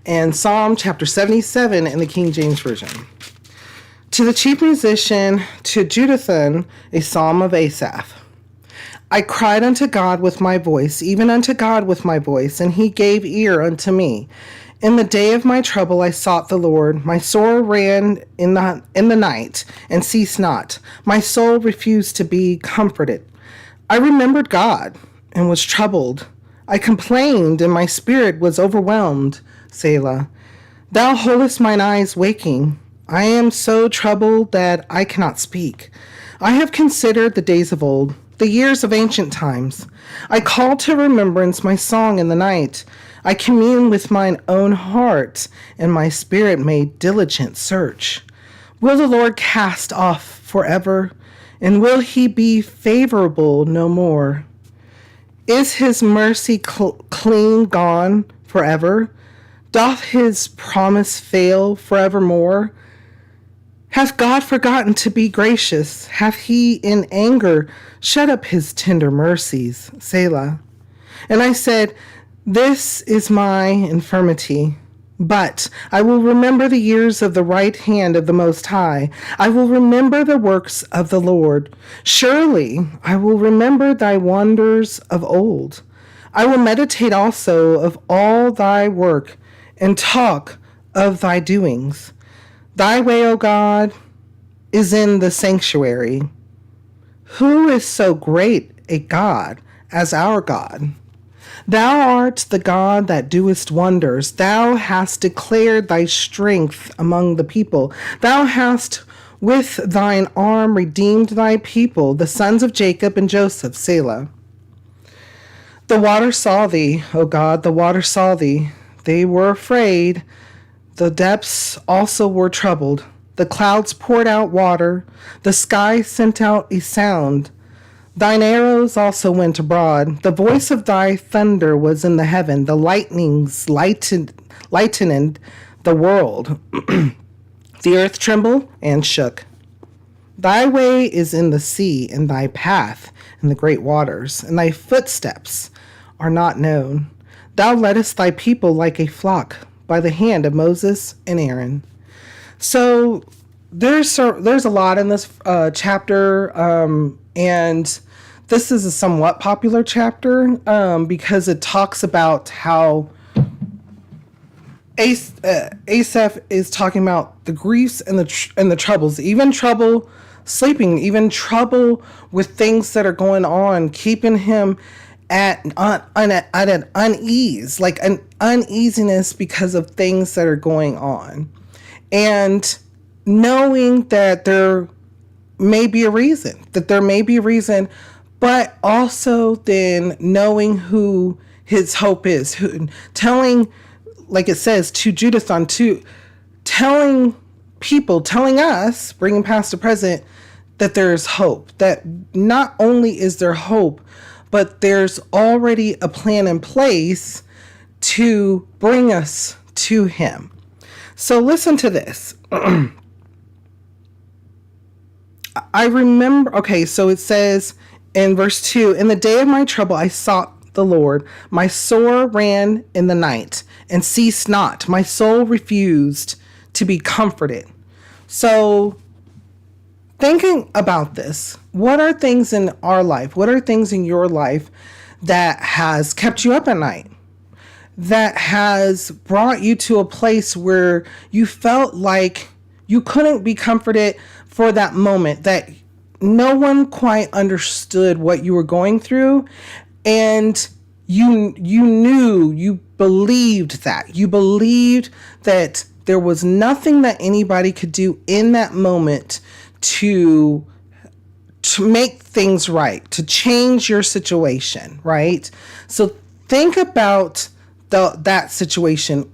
and Psalm chapter 77 in the King James Version. To the chief musician, to Jeduthun, a psalm of Asaph. I cried unto God with my voice, even unto God with my voice, and he gave ear unto me. In the day of my trouble I sought the Lord. My soul ran in the night, and ceased not. My soul refused to be comforted. I remembered God, and was troubled. I complained, and my spirit was overwhelmed. Selah. Thou holdest mine eyes waking. I am so troubled that I cannot speak. I have considered the days of old, the years of ancient times. I call to remembrance my song in the night. I commune with mine own heart, and my spirit made diligent search. Will the Lord cast off forever, and will he be favorable no more? Is his mercy clean gone forever? Doth his promise fail forevermore? Hath God forgotten to be gracious? Hath he in anger shut up his tender mercies? Selah. And I said, this is my infirmity, but I will remember the years of the right hand of the Most High. I will remember the works of the Lord. Surely I will remember thy wonders of old. I will meditate also of all thy work, and talk of thy doings. Thy way, O God, is in the sanctuary. Who is so great a God as our God? Thou art the God that doest wonders. Thou hast declared thy strength among the people. Thou hast with thine arm redeemed thy people, the sons of Jacob and Joseph. Selah. The waters saw thee, O God, the waters saw thee. They were afraid. The depths also were troubled. The clouds poured out water. The sky sent out a sound. Thine arrows also went abroad. The voice of thy thunder was in the heaven. The lightnings lightened the world. The earth trembled and shook. Thy way is in the sea, and thy path in the great waters, and thy footsteps are not known. Thou leddest thy people like a flock by the hand of Moses and Aaron. So there's a lot in this chapter, and this is a somewhat popular chapter because it talks about how Asaph is talking about the griefs and the troubles, even trouble sleeping, even trouble with things that are going on, keeping him at an unease, like an uneasiness because of things that are going on. And knowing that there may be a reason, but also then knowing who his hope is, telling, like it says, to Jeduthun, telling people, telling us, bringing past to present, that there's hope, that not only is there hope, but there's already a plan in place to bring us to him. So listen to this. I remember, okay, so it says in verse 2, in the day of my trouble I sought the Lord. My soul ran in the night and ceased not. My soul refused to be comforted. So thinking about this, what are things in our life? What are things in your life that has kept you up at night? That has brought you to a place where you felt like you couldn't be comforted for that moment, that no one quite understood what you were going through, and you knew, you believed that there was nothing that anybody could do in that moment to make things right, to change your situation, right? So think about that situation.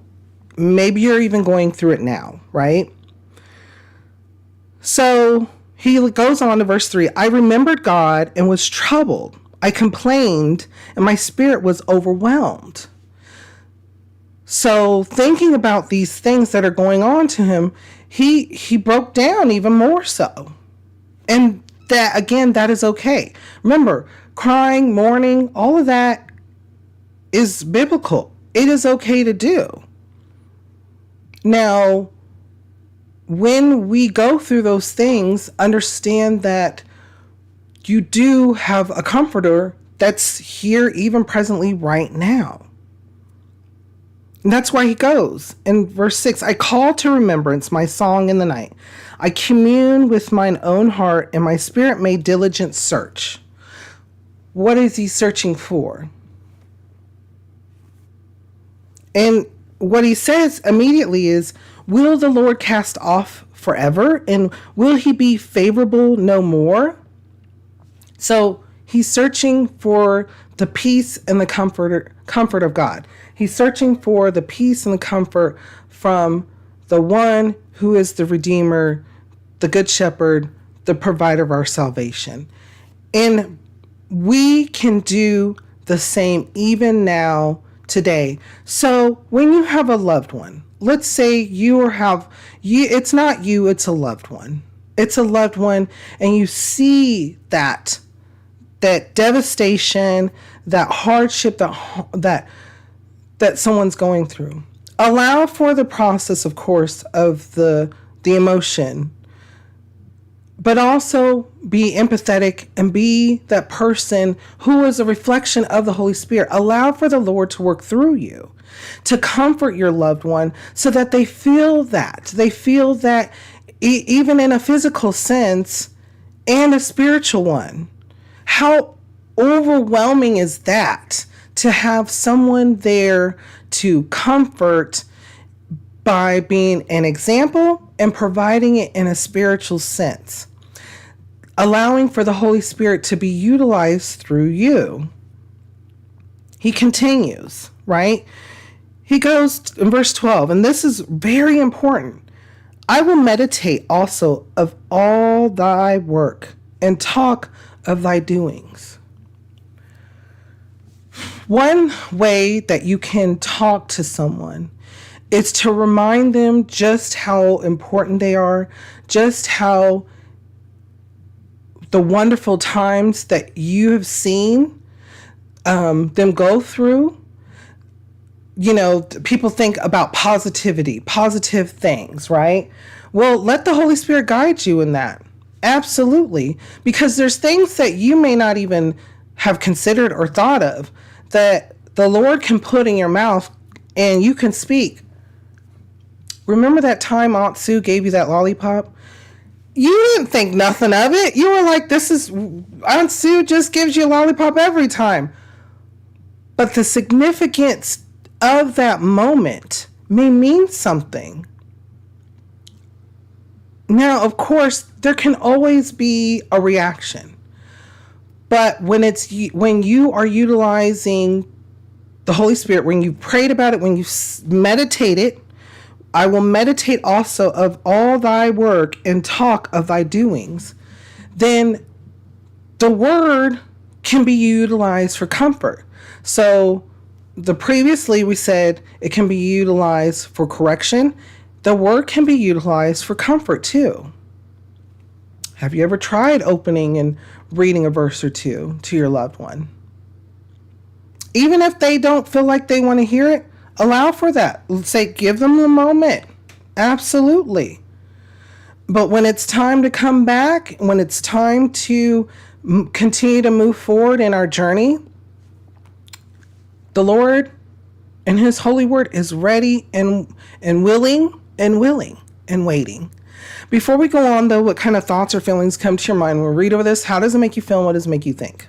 Maybe you're even going through it now, right? So he goes on to verse 3. I remembered God and was troubled. I complained and my spirit was overwhelmed. So thinking about these things that are going on to him, he broke down even more so. And that, again, that is okay. Remember, crying, mourning, all of that is biblical. It is okay to do. Now, when we go through those things, understand that you do have a comforter that's here even presently right now. And that's why he goes in verse 6, I call to remembrance my song in the night. I commune with mine own heart, and my spirit made diligent search. What is he searching for? And what he says immediately is, will the Lord cast off forever? And will he be favorable no more? So he's searching for the peace and the comfort of God. He's searching for the peace and the comfort from the one who is the Redeemer, the Good Shepherd, the provider of our salvation. And we can do the same even now, today. So when you have a loved one, let's say it's not you, it's a loved one. It's a loved one, and you see that devastation, that hardship that someone's going through. Allow for the process, of course, of the emotion, but also be empathetic and be that person who is a reflection of the Holy Spirit. Allow for the Lord to work through you, to comfort your loved one so that they feel that. They feel that even in a physical sense and a spiritual one. How overwhelming is that, to have someone there to comfort by being an example and providing it in a spiritual sense, allowing for the Holy Spirit to be utilized through you. He continues, right? He goes in verse 12, and this is very important. I will meditate also of all thy work and talk of thy doings. One way that you can talk to someone is to remind them just how important they are, just how the wonderful times that you have seen them go through. You know, people think about positive things, right? Well, let the Holy Spirit guide you in that. Absolutely. Because there's things that you may not even have considered or thought of that the Lord can put in your mouth and you can speak. Remember that time Aunt Sue gave you that lollipop? You didn't think nothing of it. You were like, Aunt Sue just gives you a lollipop every time. But the significance of that moment may mean something. Now, of course, there can always be a reaction. But when you are utilizing the Holy Spirit, when you prayed about it, when you meditated, I will meditate also of all thy work and talk of thy doings, then the word can be utilized for comfort. So previously we said it can be utilized for correction. The word can be utilized for comfort too. Have you ever tried opening and reading a verse or two to your loved one? Even if they don't feel like they want to hear it, allow for that. Say, give them a moment. Absolutely. But when it's time to come back, when it's time to continue to move forward in our journey, the Lord and his holy word is ready and willing and waiting. Before we go on, though, what kind of thoughts or feelings come to your mind when we read over this? How does it make you feel and what does it make you think?